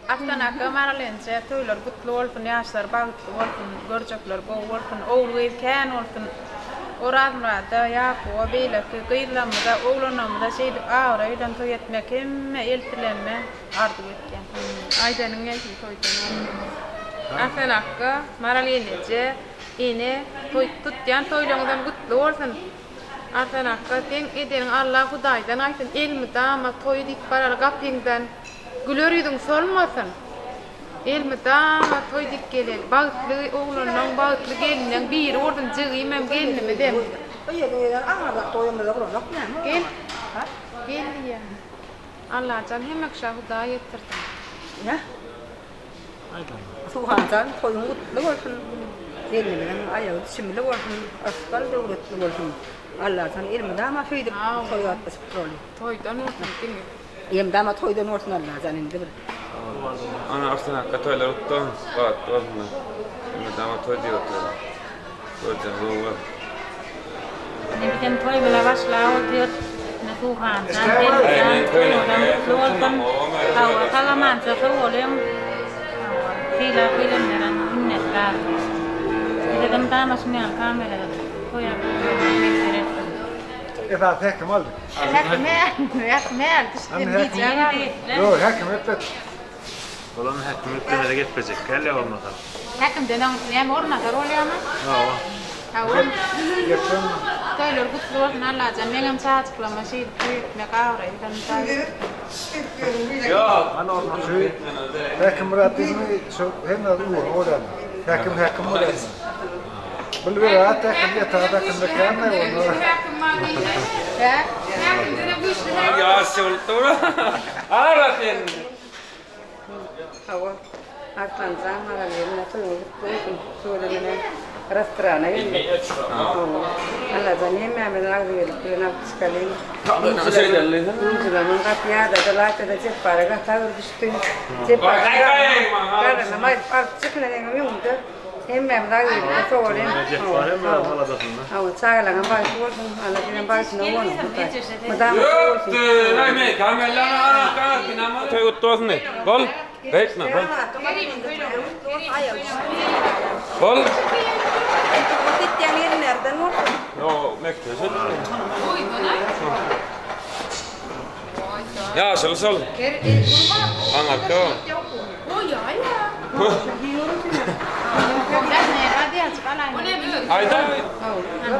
Aftan akka maralense toylar kutlu olsun yaşlar bağıtlı olsun görcekler bu olsun oğlu kan olsun oradmada yaku abiyle kıyılamda oğlunamda şeydi ağraydan toy etmek hem eltilenme ardı etken. Aydanın geldi toydan. Aftan akka maralense yine toy tutyan toylardan kutlu olsun. Aftan akka ten eden Allah Hudaydan aytın ilmi dama toy dik paral kapingdan Gülörüydün solmasın. Elmi dama toy dik gelel. Bağıtlı oğlundan bağıtlı gelinden bir oradan cığıyım hem gelinimi dem. Gel. Gel ya. Allah can hem akşa Huda yettirdim. Ne? Tuhancan toyun mutlu olsun. Gelinimden ayağı şimdi olsun. Asfal devletli olsun. Allah can elmi dama fıydık toy atması proli. Toydan olsun dinle. Yem dama toydan olsun Allah can indi bir. Ana aslında katoylar utton bağıtlı olsun. Elmi dama toy diyor. Toycan ruhu. Nên thôi là bắt lao thiệt là thu hoàn ra tên ra làm luôn con tàu thang làm ăn cho số hồ liêm khi là này là nét ra thì chúng ta mà xem camera thôi à إذا هيك مالك. هيك مال تشتري يو هيك متت. والله ما هيك متت هذا جت بزكالي أول ما خلاص. هيك بدنا نعمل ورنا كرول يا ما. Hawon toylor kutluor nalla janengam saat klama shi mekawre kan ta Ja, هيك مراتيني شو هنا روح أولا. هيك مرات. بالورات هيك بيت هذا كم مكان ولا. ya sultura. Aratin. Hawa. Artan zaman lagi na toyun olsun. Söylenen Rasтрана или? Allah zanim ya merak ediyorum sekali. Zaman kapıya da latte da cep para tavır düştü. Cep para. Karena mai çıkına ne yumda. Hem merak ediyorum sorayım. Cep para mı hala da sonra? Ama çağla ngam olsun. Allah dinin başına olsun. Madam olsun. Hey me, kamerlarına ana kanar binama. Toy uttosun ne? Gol. Bekle. Gol. Tittyan nereden olsun? Yo, mektesin. Ya, sol. Anarka. Ayda.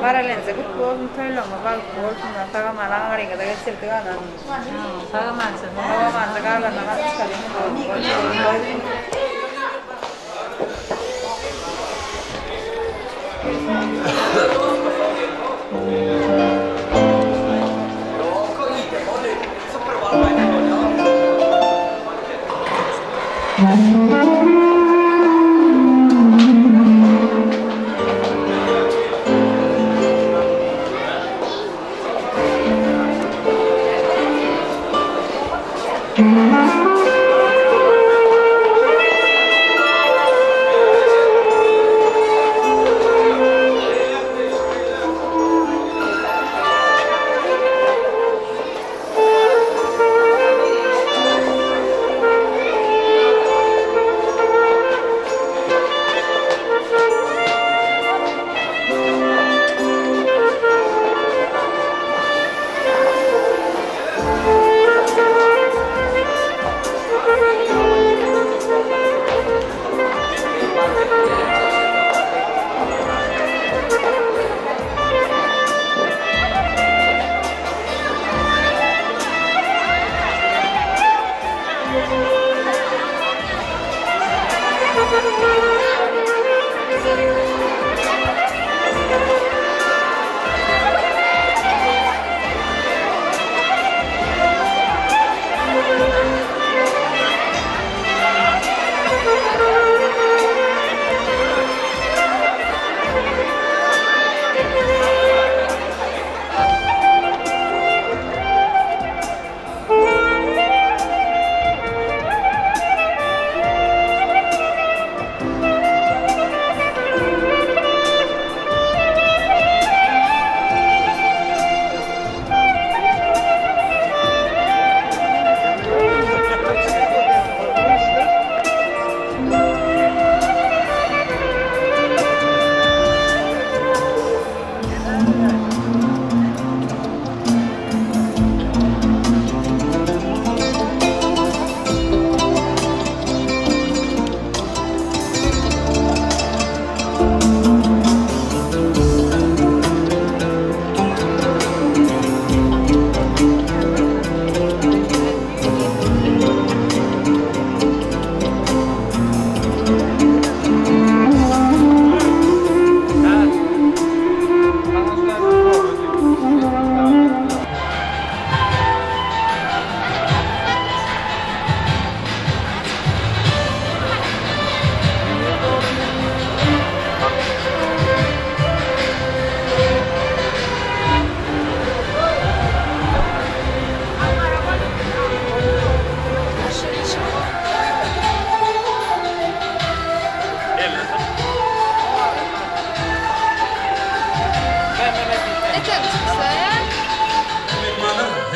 Paralense kutlu olsun toylama bağıtlı olsun da sağa malan arayın da geçirdi ana. Sağa mansın. Sağa mansın karlarına çıkarayım.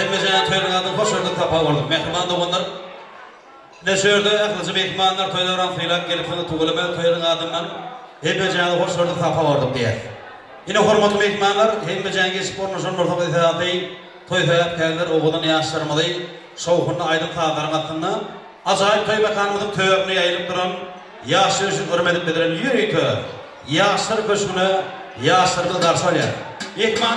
Hemmece toyun adını hoş gördük tapa vurduk. Mehriman doğanlar. Ne söyledi? Aklıcı mehmanlar toylardan filan gelip onu tuğulama toyun adından. Hemmece hoş gördük tapa vurduk diye. Yine hormatlı mehmanlar, hemmece sporunu sonunda ithaatı toy hayat geldiler oğuldan yaşlarmalı. Soğuğunun aydın tağların hakkında. Azayip toy bakanımızın tövörünü yayılıp duran. Yaşlı üçün hürmet edilen yürü tö. Yaşlar köşkünü, yaşlarını darsalya. Mehman.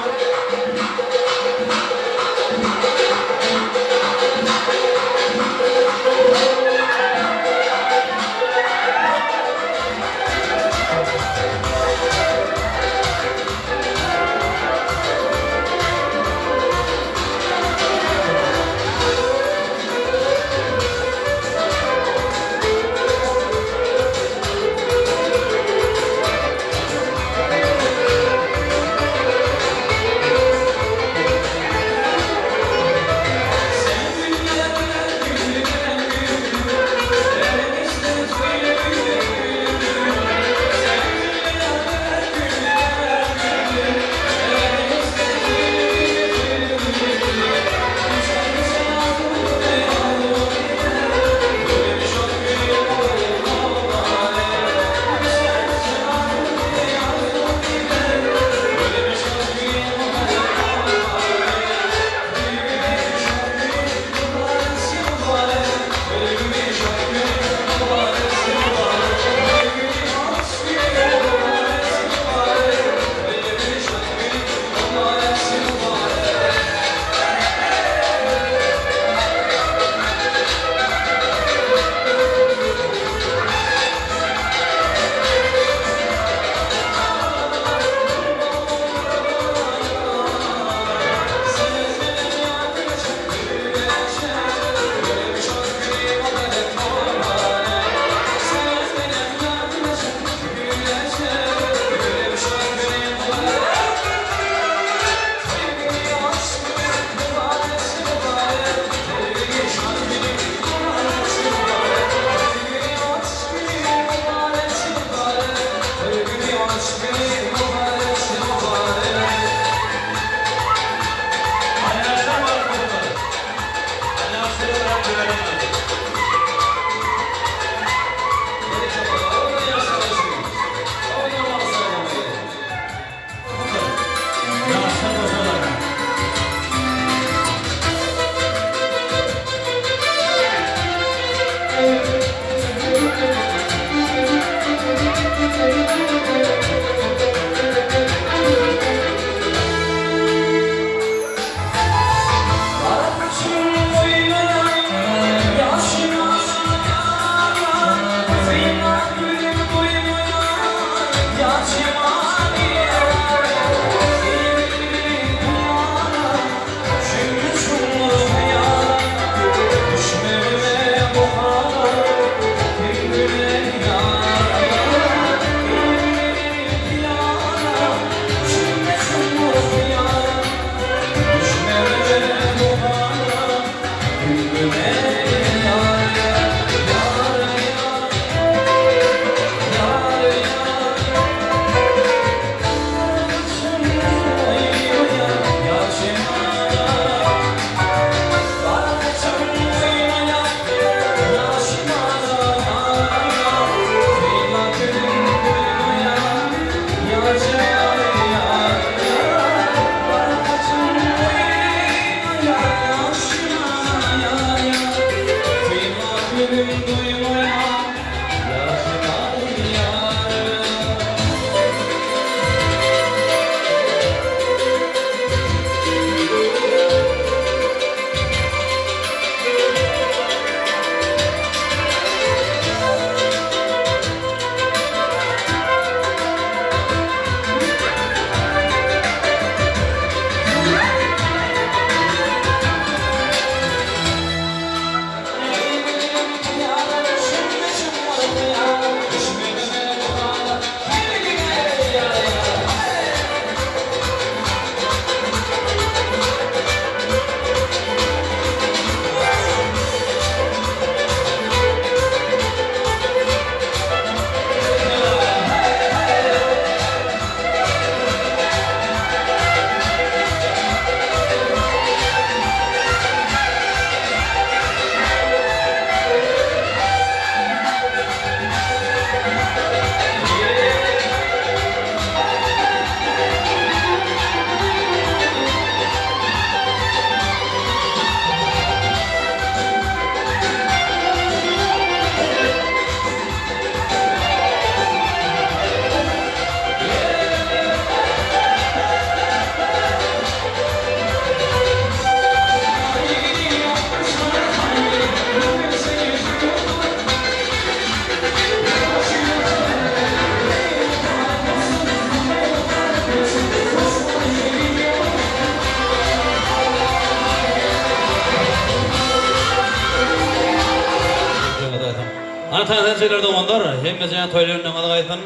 Ana tanıdan şeyler doğanlar, hem mesela toylarının namazı aytan,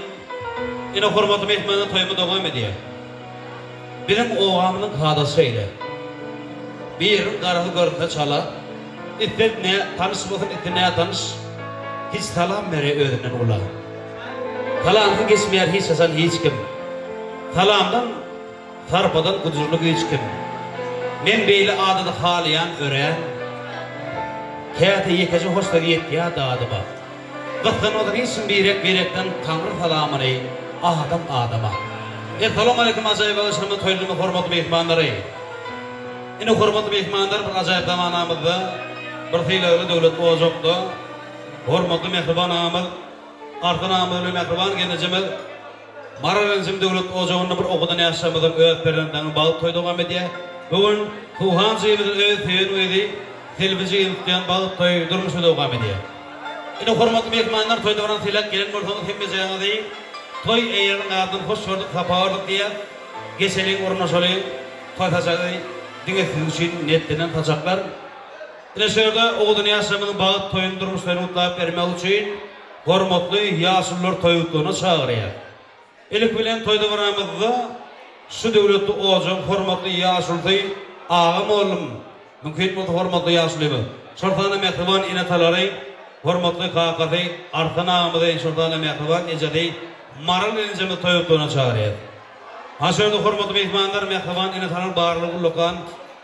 yine hormatı mehmanın toyumu doğan ediyor. Benim oğamının kadasıyla, bir yerin karahı göründe çala, İttet ne tanış bakın, ittet ne tanış, hiç talam mere öğrenen ola. Talamdan geçmeyer hiç asan hiç kim. Talamdan, tarpadan kudurluk hiç kim. Men beyle adıda haliyan öğren, kâte yekeci hoşları yetkiya dağıdıma. Gıtkın odur isim birekten Tanrı talamını, adam adama. Selamun aleyküm acayip alışımın toylumu hormatlı mehmanları. Yine hormatlı mehmanlar bir acayip zamanımızda, bir fiilleri devlet olacakta, hormatlı mehriban amil, artın amil mehriban genecimiz, Mararenzim devlet olacağını bir okudan yaşamadım, öğretmenlerden bağıp toyduğum ediye. Bugün Tuhan Zeybiz'in öğretmen uydu, televizyon imtihan bağıp toydurmuş olduğum ediye. Yine hormatlı mehmanlar toyduğundan tilak gelen ortamı tembizeyene değil, toy eğerin ardın hoş gördük, tapavardık diye, geçelin oruna söyleyin, toy taçağı, dinletin için niyetlenen taçaklar. Yine şöyle oğudun yaşamının bağıt toyundurmuşlarını mutlayıp vermek için, hormatlı yaşlılar toyutluğuna çağırıyor. İlk bilen toyda varamızda, şu devletli olacağım hormatlı yaşlıdı, ağam oğlum, mümkün mutlu hormatlı yaşlıyım. Şortana mehriban inataları, hormatlı kakatı, artan ağamıda şortana mehriban ecedi, maral encemi toyutluğuna çağırıyor. Haşırda hormatlı mehmanlar mehriban inatalar bağırlığı lokan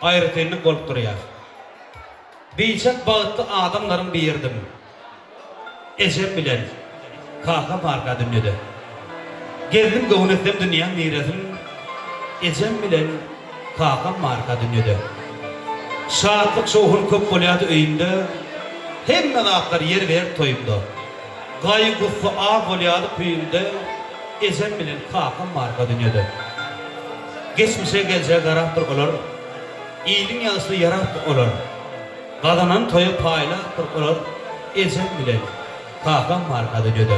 ayrıtını golp duruyor. Birçok bağıtlı adamların bir yerdim. Ecem bilen, kaka marka dünyada. Geldim gavun ettim dünya miretim. Ecem bilen, kaka marka dünyada. Şahatlık çoğun köp bolyadı öyümde. Hemen aklar yer ver toyumda. Gayı guffu ağ bolyadı köyümde. Ecem bilen, kaka marka dünyada. Geçmişe geleceğe garahtır olur. İyiliğin yanısı yarahtır olur. Qadanan toyu payla olur. Ecem bilen, kaka marka dünyada.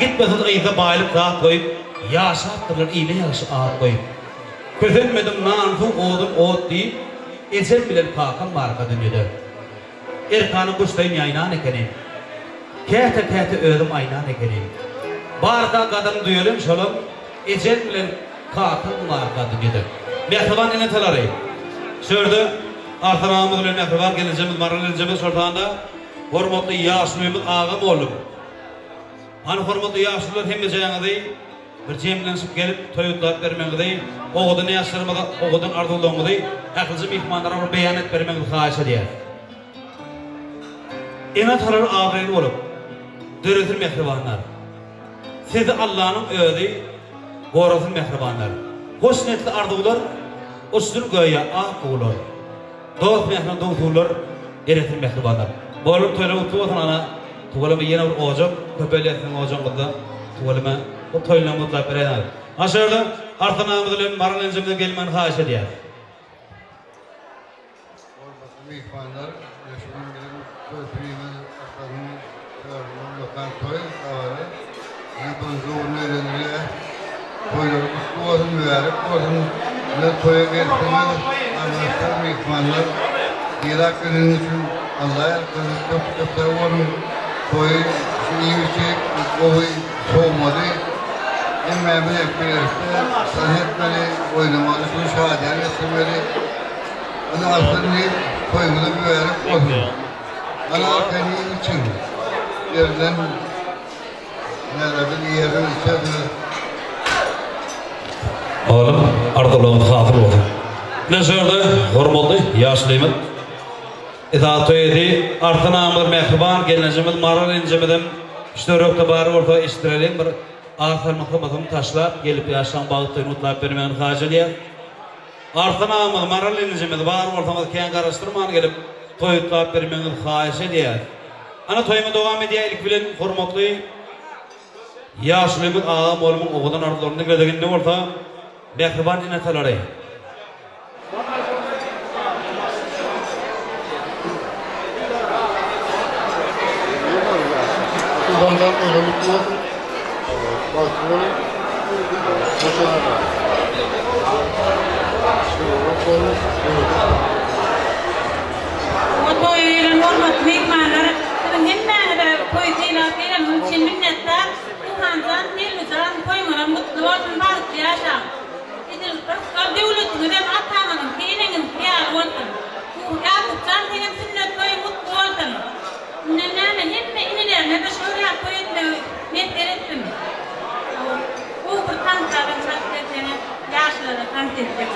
Gitmesin ayıda bayılıp dağ koyup, yaşattırlar iğne yaşı ağır koyup. Közenmedim nanfu oğdum oğut deyip, ecem bilen kaka marka dünyada. Erkanı kuştayım yaynan ekenim. Kete ödüm aynan ekenim. Barda kadın duyalım şolum, ecem bilen kaka marka dünyada. Mehriban eneteleri. Sördü, artan ağımız bilen mehriban geleceğimiz, maral geleceğimiz sortağında, hormatlı yaşlıyımız ağam oğlum. Hani hormatlı yaşlılar hem de değil, bir cemlenip gelip toyutlar vermem değil, oğudun yaşlarımıza, oğudun ardılığımı değil, akılcı mihmanlara bir beyanet vermem xahişe diye. Emet harar ağabeyli olup, dörütür mehribanlar. Sizi Allah'ın öğüdü, gorasın mehribanlar. Hoş netli ardılır, uçtur göğe ağ kuğulur. Doğut mehriban doğutulur, eretir mehribanlar. Boğulup toyla utuvatın ana, tuvalama yine bir oğacım, köpeğli etsin oğacım kızda, tuvalama, o toyla mutlaka verenler. Aşağıda, artın ağımızın maral encimden gelmen xahişe diye. Hormatlı mehmanlar, yaşamın bilen köprüyümün aklarının çağrının lokan toy ağırı, yıldız zorunu öğreniliyor. Toyları kutlu olsun, mübarek olsun, ve toya gelsiniz, arkadaşlar mehmanlar, Irak günün için Allah'a yakınız köp olun. Toyu iyi bir şey, oğuy soğumadı. Emmemi ekbilirse, sanatları oynamalı, şu şahadiyen resimleri. Ana aslında toyumuzu mübarek olsun. Ana arkani için yerden nereden yerin içebilir. Oğlum, ardılığın hafır olsun. Ne söyledi? Hormatlı, yaşlıyımız. İtaat edi, artın ağımız mehriban, gelinecimiz, maral encimizden, işte örökte bari orta iştirelim, bir ağır mıhımızın taşlap, gelip yaştan bağıttığını mutlaka vermeyen xahişe diye. Artın ağımız, maral encimiz, bari ortamızı keyin karıştırman gelip, toyutlap vermeyen xahişe diye. Ana toyumu devam ediyor, ilk bilen hormatlı, yaşlıyımız ağam oğlumun oğudan ardılarını gördüğünde orta, mehriban ineteleri. Kullanılan önemli başvuranın başarılı. O toyların hormatlı mehmanlar, Olsun hemmene de koyduğuyla bir onun için minnetler. Bu handan nelüzden koymana mutlu olsun balık yaşam. Devletin de atamanın keyinin kıyar olsun. Bu yapıpcan senin sünnet koyu mutlu olsun. Nene hemme inilerine de şöyle koyun net erettim. Bu tanıtların şahsiyetini yaşlara tanıt ettim.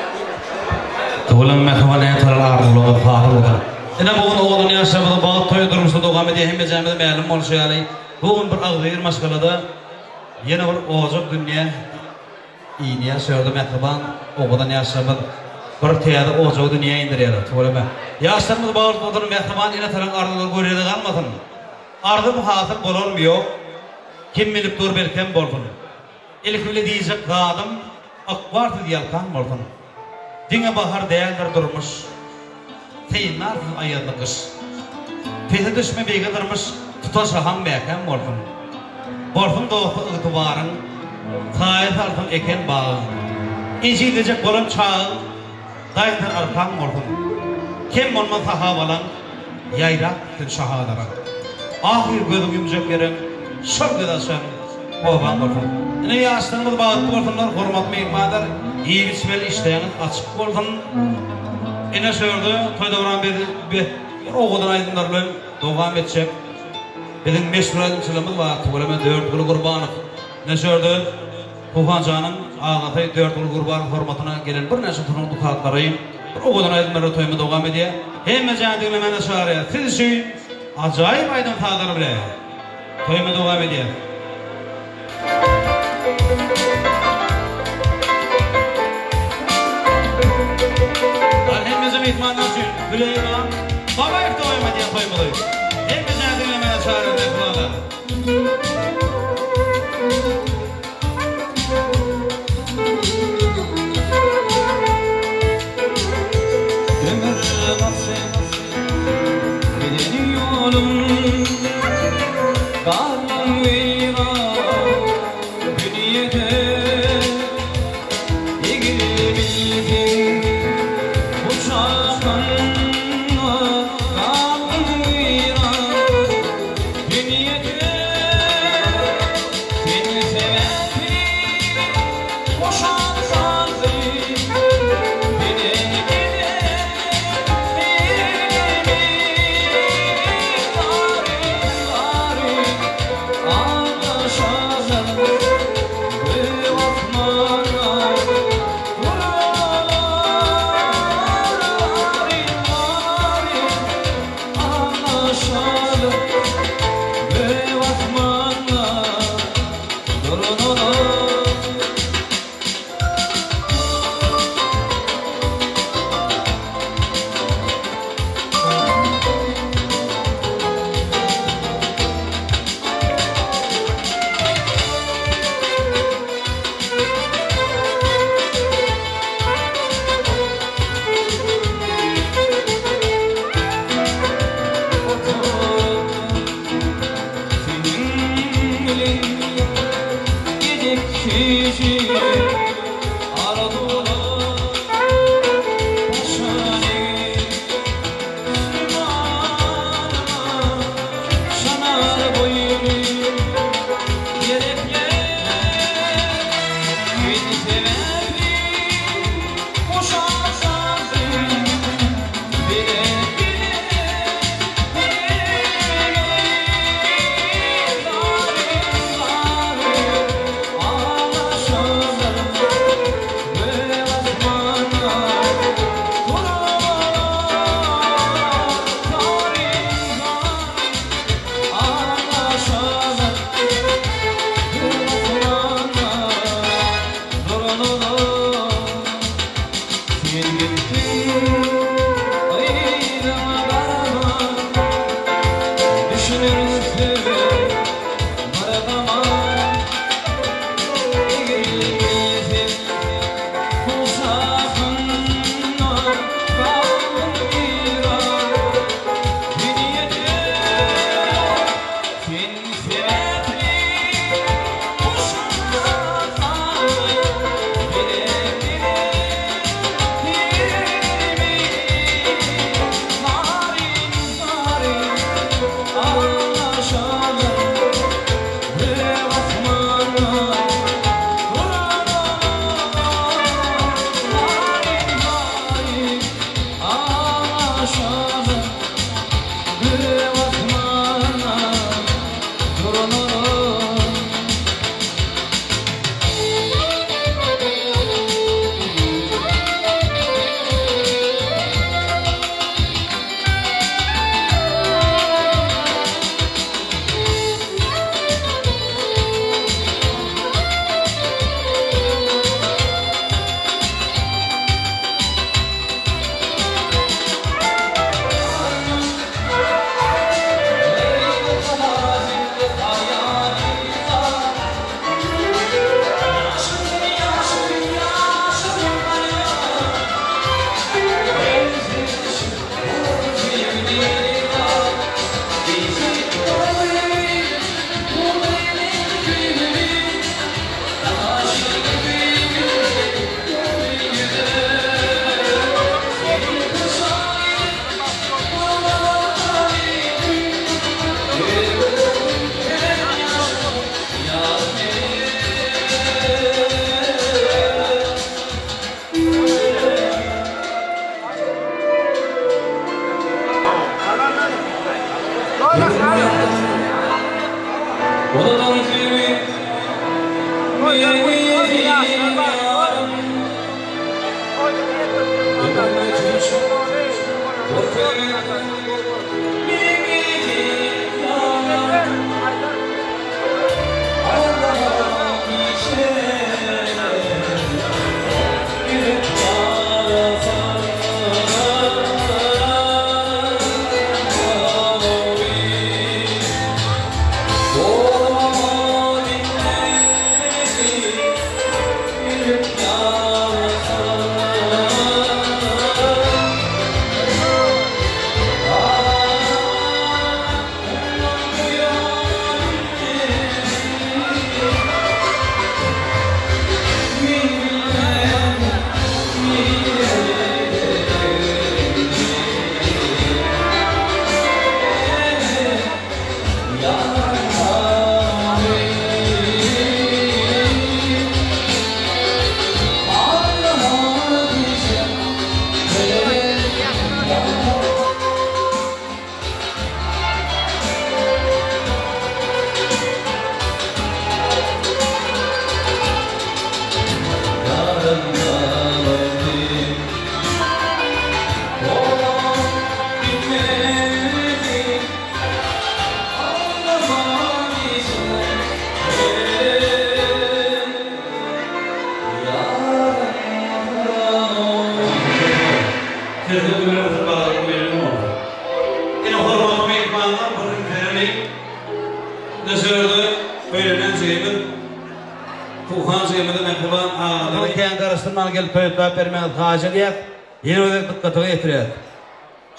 Tuğulan mehvane tararlığı fahırlığı. Ina bugün oğlun yaşamadı, bağıt toyu durmuştu doğam ediye hem becamede meylim oluşu yani. Bugün bir ağzıyır maşgalada yeni bir oğuzuk dünya iyiniye söyledi mehriban oğudan yaşamadı. Bir teyada oğuzuk dünya indiriyor. Tuğulama. Yaşlarımız bağırt oğlun mehriban ina tarın ardılar görüyede kalmadın. Ardı bu hatır bololmuyor. Kim bilip dur belkem bolgun. İlk bile diyecek kadım akvartı diyalkan bolgun. Dine bahar değerler durmuş. Teyinler ayırdı kış. Teyze düşme beyge durmuş. Tutasa ham beyken bolgun. Bolgun doğu ıtıbarın. Kayet altın eken bağı. İnci edecek bolun çağı. Dayıtır arkan bolgun. Kim olma sahabalan. Yayrak tün şahadaran. Ahir gözüm yumuşak yerim. Şok edasın. Oğlan bolgun. Yine yaşlarımız bağıttı bolgunlar. Hormat meymanlar. İyi biçmeli işleyen açık bolgun. Ene söyledi, toyda vuran bir oğudan aydınlarla doğam edecek. Bizim meşhur aydınçılığımız var, tuğulama 4 kulu kurbanı. Ne söyledi? Tufan Can'ın ağlatay 4 kulu kurbanı formatına gelen bir neşe turun dukatlarıyım. Bir oğudan aydınlarla toyma doğam ediyor. Hem mecan dinlemene çağırıyor. Siz için acayip aydın tağları bile. Toyma doğam ediyor. Hemimizin ihtimandan için Büleyman baba ifti oyma diye koymalıyız. Hemimizin dinlemeye çağırıyor kulağına. Ömür nasip giden yolum karnım veyran dünyada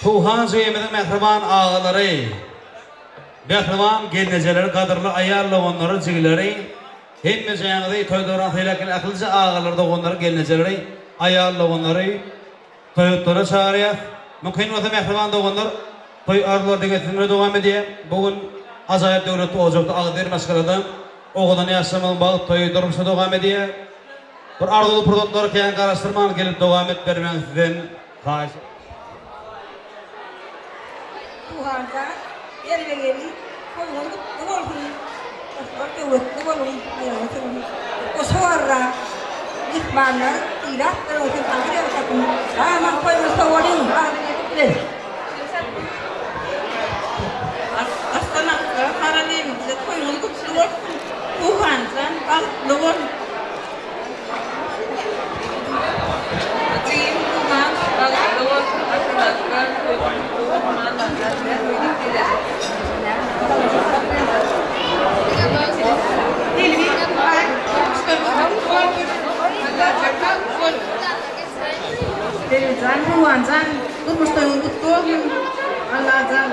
Tuhan Zeyim'in mehriban ağaları, mehriban gelneceleri, kadırlı ayarlı onların zilleri, hemme zeyyanıdı toydoran felakil akılcı ağaları da onların gelneceleri, ayarlı onları, toyutlara çağırıyor. Mümkün olsa mehriban da onlar, toy arılarda getirmeye devam ediyor. Bugün azayip devleti olacaktı, ağdır maskaradan, oğudan yaşamanın bağı toyu durmuşa devam ediyor. Bir ardılı produktları keyin karıştırman gelip devam et vermemizden karşı. Tuhan'da yerleri koyun doğru orta doğru ayağını o sonra gitmanlar tidak terus sampai ketemu ama koyun sawarin ada astana karalin koyun doğru Tuhan'dan bak doğru Tuhan'dan tutmuştum tuttuğum Allah'tan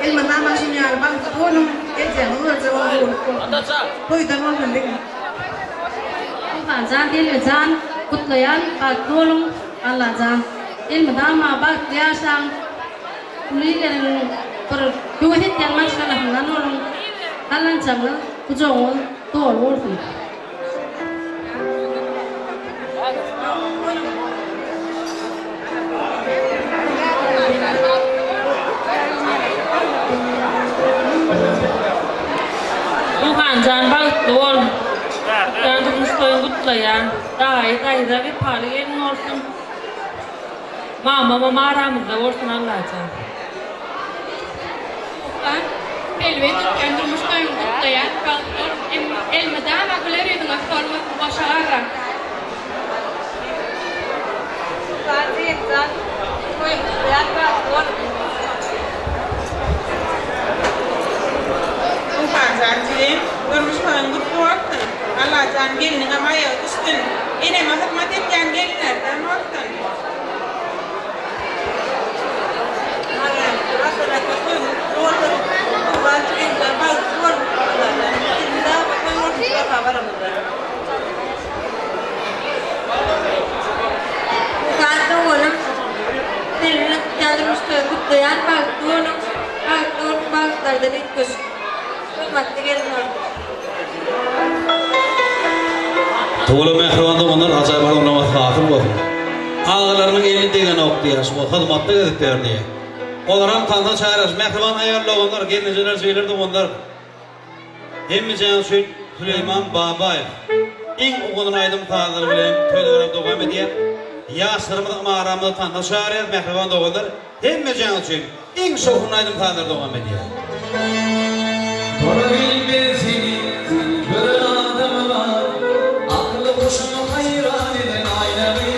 elmadan başını bak tuttuğum geçen olursa olur koydan olsun değil Tuhan'dan Tuhan'dan kutlayan tuttuğum Allah'tan elmadan ma bak diyasan kulilerin per juhit yang masalah dengan orang kalan sama kujongon tuh wolfi Tuhan jangan bang tuh dan terus kutlayan dah tapi paling norsen mama marah muda orsun Allah aja elbette kendimizden kutlayan faktör elmeden akılları dengan format başarı. Zaten kutlayan faktör Tuhan zaten durmuşkan kutluyor. Allah can gelin ama ya üstün. Yine matematik can gelinlerden vaktan. Tuğla mehriban da onlar acayip adamlamak hatır var. Ağalarının elini degen okuyor, hizmetli edip diye. Olaram tanıda çağırırız. Mehriban ayarlayanlar, gelmeceler, söylerdi onlar. Hemmican Süleyman Babayev. İng oğlun aydım tanıdır bileyim. Töyde verip doğam ediyor. Yaşlarımızda mağaramızda tanıda çağırırız. Mehriban doğanlar. Hemmican İng şoğun aydım tanıdır doğam ediyor. Doğru bilmezsiniz, bir adam var. Aklı boşuna hayran eden aynayı.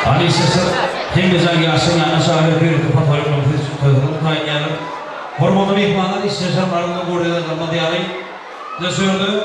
Ali Sesir, Hemizan Yasin yana sahip bir patoloğun toyduğunu kaynayan. Hormonlu mehmanlar istersen ardından burada kalmadı yani. Ne söyledi?